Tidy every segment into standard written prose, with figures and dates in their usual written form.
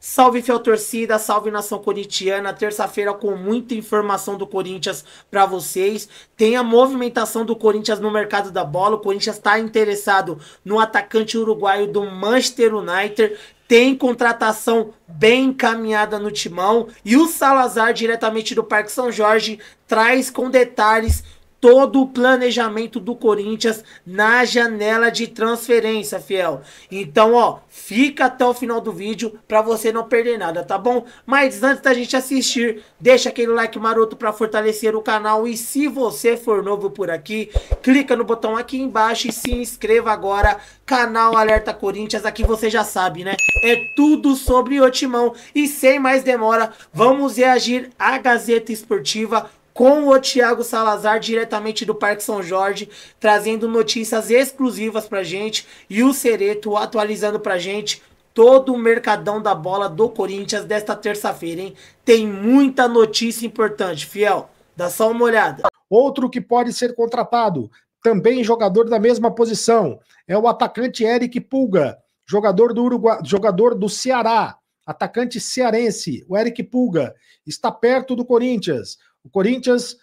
Salve, fiel torcida, salve nação corintiana. Terça-feira com muita informação do Corinthians para vocês. Tem a movimentação do Corinthians no mercado da bola. O Corinthians está interessado no atacante uruguaio do Manchester United. Tem contratação bem encaminhada no timão. E o Salazar, diretamente do Parque São Jorge, traz com detalhes todo o planejamento do Corinthians na janela de transferência, fiel. Então, ó, fica até o final do vídeo para você não perder nada, tá bom? Mas antes da gente assistir, deixa aquele like maroto para fortalecer o canal. E se você for novo por aqui, clica no botão aqui embaixo e se inscreva agora. Canal Alerta Corinthians, aqui você já sabe, né? É tudo sobre o Timão. E sem mais demora, vamos reagir à Gazeta Esportiva com o Thiago Salazar, diretamente do Parque São Jorge, trazendo notícias exclusivas pra gente, e o Cereto atualizando pra gente todo o mercadão da bola do Corinthians desta terça-feira, hein? Tem muita notícia importante, fiel. Dá só uma olhada. Outro que pode ser contratado, também jogador da mesma posição, é o atacante Eric Pulga, jogador do Uruguai, jogador do Ceará, atacante cearense. O Eric Pulga está perto do Corinthians. O Corinthians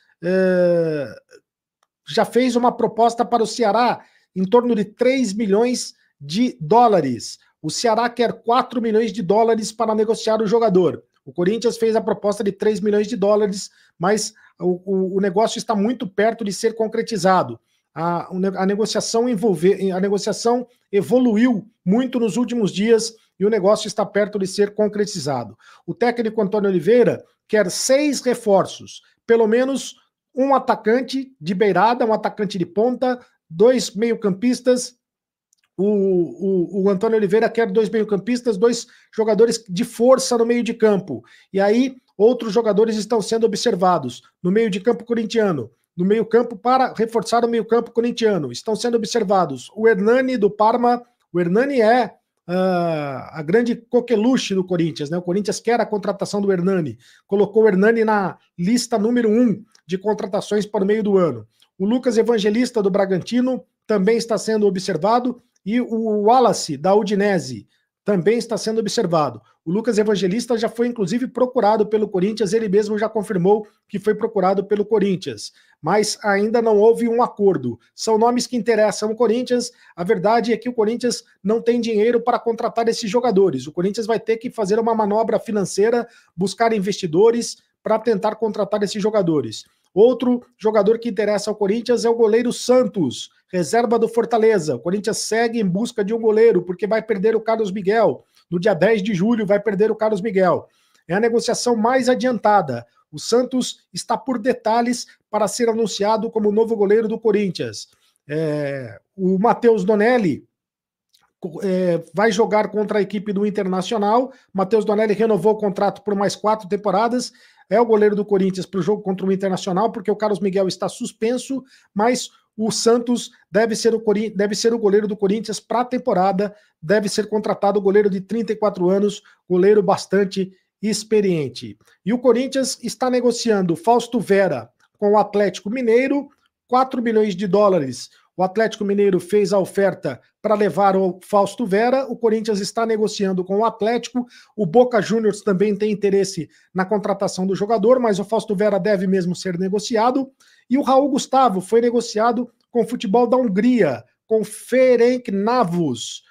já fez uma proposta para o Ceará em torno de 3 milhões de dólares. O Ceará quer 4 milhões de dólares para negociar o jogador. O Corinthians fez a proposta de 3 milhões de dólares, mas o negócio está muito perto de ser concretizado. A negociação evoluiu muito nos últimos dias e o negócio está perto de ser concretizado. O técnico Antônio Oliveira quer 6 reforços, pelo menos um atacante de beirada, um atacante de ponta, 2 meio-campistas. O Antônio Oliveira quer 2 meio-campistas, 2 jogadores de força no meio de campo. E aí, outros jogadores estão sendo observados no meio de campo corintiano. No meio-campo, para reforçar o meio-campo corintiano, estão sendo observados o Hernani do Parma. O Hernani é a grande coqueluche do Corinthians, né? O Corinthians quer a contratação do Hernani, colocou o Hernani na lista número 1 de contratações para o meio do ano. O Lucas Evangelista do Bragantino também está sendo observado, e o Wallace da Udinese também está sendo observado. O Lucas Evangelista já foi inclusive procurado pelo Corinthians, ele mesmo já confirmou que foi procurado pelo Corinthians, mas ainda não houve um acordo. São nomes que interessam o Corinthians. A verdade é que o Corinthians não tem dinheiro para contratar esses jogadores. O Corinthians vai ter que fazer uma manobra financeira, buscar investidores para tentar contratar esses jogadores. Outro jogador que interessa ao Corinthians é o goleiro Santos, reserva do Fortaleza. O Corinthians segue em busca de um goleiro, porque vai perder o Carlos Miguel. No dia 10 de julho vai perder o Carlos Miguel. É a negociação mais adiantada. O Santos está por detalhes para ser anunciado como novo goleiro do Corinthians. O Matheus Donelli vai jogar contra a equipe do Internacional. Matheus Donelli renovou o contrato por mais 4 temporadas. É o goleiro do Corinthians para o jogo contra o Internacional, porque o Carlos Miguel está suspenso, mas o Santos deve ser o goleiro do Corinthians para a temporada, deve ser contratado o goleiro de 34 anos, goleiro bastante experiente. E o Corinthians está negociando Fausto Vera com o Atlético Mineiro, 4 milhões de dólares. O Atlético Mineiro fez a oferta para levar o Fausto Vera, o Corinthians está negociando com o Atlético, o Boca Juniors também tem interesse na contratação do jogador, mas o Fausto Vera deve mesmo ser negociado, e o Raul Gustavo foi negociado com o futebol da Hungria, com Ferencváros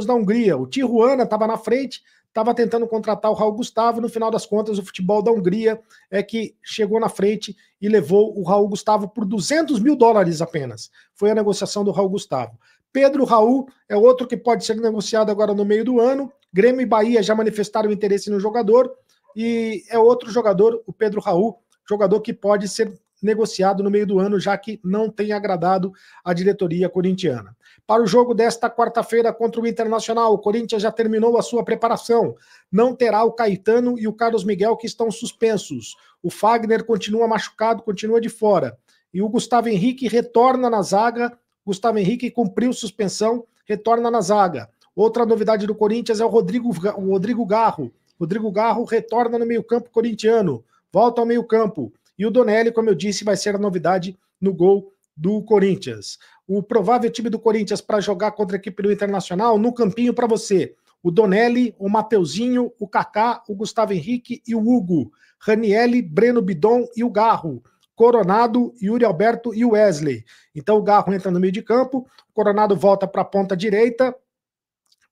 da Hungria. O Tijuana estava na frente, estava tentando contratar o Raul Gustavo, no final das contas o futebol da Hungria é que chegou na frente e levou o Raul Gustavo por 200 mil dólares apenas. Foi a negociação do Raul Gustavo. Pedro Raul é outro que pode ser negociado agora no meio do ano. Grêmio e Bahia já manifestaram interesse no jogador, e é outro jogador, o Pedro Raul, jogador que pode ser negociado no meio do ano, já que não tem agradado a diretoria corintiana. Para o jogo desta quarta-feira contra o Internacional, o Corinthians já terminou a sua preparação. Não terá o Caetano e o Carlos Miguel, que estão suspensos. O Fagner continua machucado, continua de fora. E o Gustavo Henrique retorna na zaga. Gustavo Henrique cumpriu suspensão, retorna na zaga. Outra novidade do Corinthians é o Rodrigo Garro. Rodrigo Garro retorna no meio-campo corintiano, volta ao meio-campo. E o Donelli, como eu disse, vai ser a novidade no gol do Corinthians. O provável time do Corinthians para jogar contra a equipe do Internacional, no campinho para você. o Donelli, o Mateuzinho, o Kaká, o Gustavo Henrique e o Hugo, Ranielli, Breno Bidon e o Garro, Coronado, Yuri Alberto e o Wesley. Então o Garro entra no meio de campo, o Coronado volta para a ponta direita,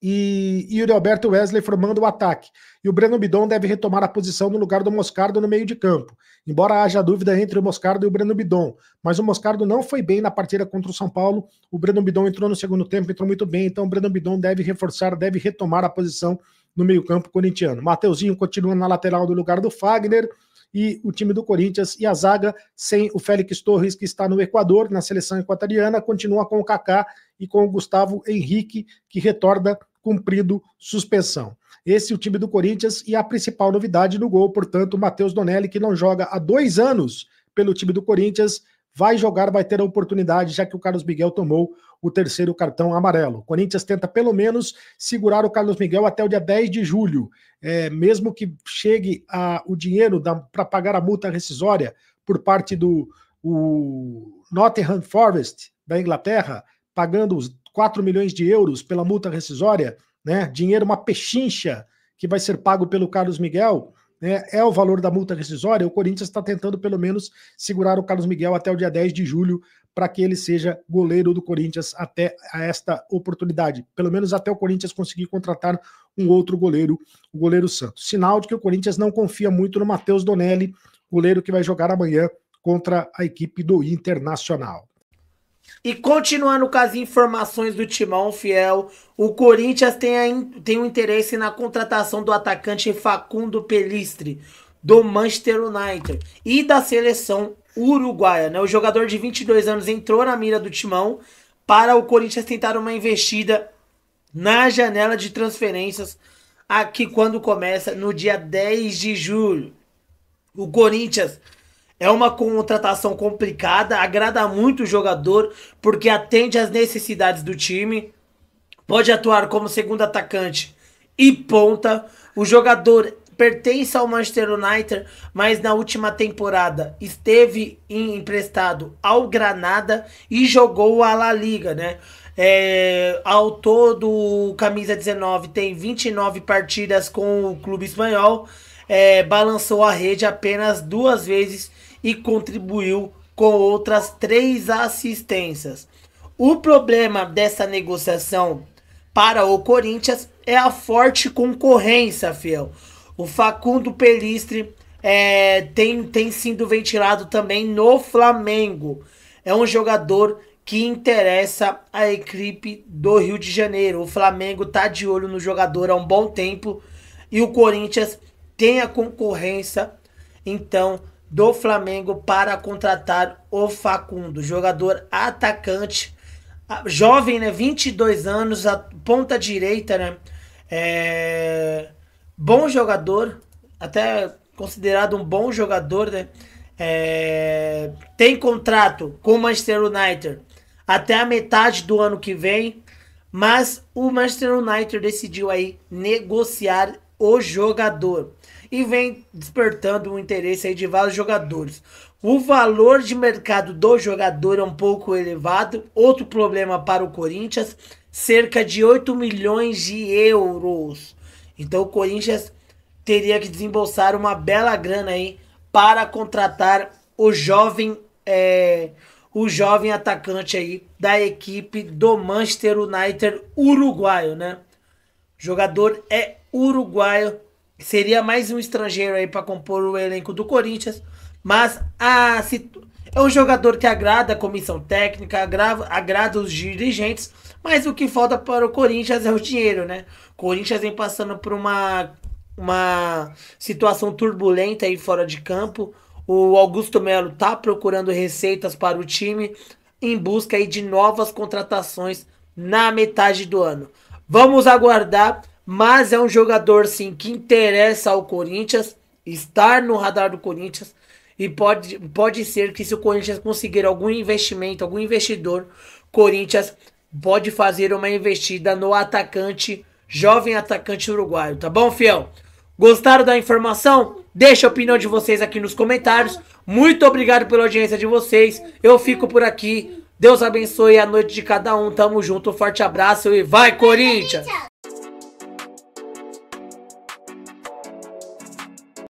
e Yuri Alberto e Wesley formando o ataque. E o Breno Bidon deve retomar a posição no lugar do Moscardo no meio de campo, embora haja dúvida entre o Moscardo e o Breno Bidon. Mas o Moscardo não foi bem na partida contra o São Paulo, o Breno Bidon entrou no segundo tempo, entrou muito bem, então o Breno Bidon deve reforçar, deve retomar a posição no meio campo corintiano. Mateuzinho continua na lateral do lugar do Fagner, e o time do Corinthians e a zaga, sem o Félix Torres, que está no Equador, na seleção equatoriana, continua com o Kaká e com o Gustavo Henrique, que retorna cumprido suspensão. Esse é o time do Corinthians e a principal novidade no gol, portanto, o Matheus Donelli, que não joga há 2 anos pelo time do Corinthians, vai jogar, vai ter a oportunidade, já que o Carlos Miguel tomou o 3º cartão amarelo. O Corinthians tenta pelo menos segurar o Carlos Miguel até o dia 10 de julho, mesmo que chegue o dinheiro para pagar a multa rescisória por parte do Nottingham Forest da Inglaterra, pagando os 4 milhões de euros pela multa rescisória, né? Dinheiro, uma pechincha que vai ser pago pelo Carlos Miguel, é o valor da multa rescisória. O Corinthians está tentando pelo menos segurar o Carlos Miguel até o dia 10 de julho para que ele seja goleiro do Corinthians até esta oportunidade, pelo menos até o Corinthians conseguir contratar um outro goleiro, o goleiro Santos. Sinal de que o Corinthians não confia muito no Matheus Donelli, goleiro que vai jogar amanhã contra a equipe do Internacional. E continuando com as informações do Timão, Fiel, o Corinthians tem um interesse na contratação do atacante Facundo Pelistri, do Manchester United, e da seleção uruguaia, né? O jogador de 22 anos entrou na mira do Timão para o Corinthians tentar uma investida na janela de transferências, aqui quando começa no dia 10 de julho. O Corinthians é uma contratação complicada, agrada muito o jogador, porque atende às necessidades do time, pode atuar como segundo atacante e ponta. O jogador pertence ao Manchester United, mas na última temporada esteve emprestado ao Granada e jogou a La Liga, né? Ao todo, o camisa 19 tem 29 partidas com o clube espanhol, balançou a rede apenas 2 vezes e contribuiu com outras 3 assistências. O problema dessa negociação para o Corinthians é a forte concorrência, Fiel. O Facundo Pelistri tem sido ventilado também no Flamengo. É um jogador que interessa a equipe do Rio de Janeiro. O Flamengo está de olho no jogador há um bom tempo e o Corinthians tem a concorrência, então, do Flamengo para contratar o Facundo, jogador atacante, jovem, né, 22 anos, a ponta direita, né, bom jogador, até considerado um bom jogador, né, tem contrato com o Manchester United até a metade do ano que vem, mas o Manchester United decidiu aí negociar o jogador e vem despertando o interesse aí de vários jogadores. O valor de mercado do jogador é um pouco elevado. Outro problema para o Corinthians, cerca de 8 milhões de euros. Então o Corinthians teria que desembolsar uma bela grana aí para contratar o jovem atacante aí da equipe do Manchester United uruguaio, né? O jogador é uruguaio, seria mais um estrangeiro aí para compor o elenco do Corinthians, mas é um jogador que agrada a comissão técnica, agrada os dirigentes, mas o que falta para o Corinthians é o dinheiro, né? O Corinthians vem passando por uma situação turbulenta aí fora de campo. O Augusto Melo tá procurando receitas para o time em busca aí de novas contratações na metade do ano. Vamos aguardar, mas é um jogador sim que interessa ao Corinthians, estar no radar do Corinthians, e pode ser que se o Corinthians conseguir algum investimento, algum investidor, Corinthians pode fazer uma investida no jovem atacante uruguaio, tá bom, fiel? Gostaram da informação? Deixa a opinião de vocês aqui nos comentários. Muito obrigado pela audiência de vocês. Eu fico por aqui. Deus abençoe a noite de cada um. Tamo junto. Um forte abraço e vai, Corinthians!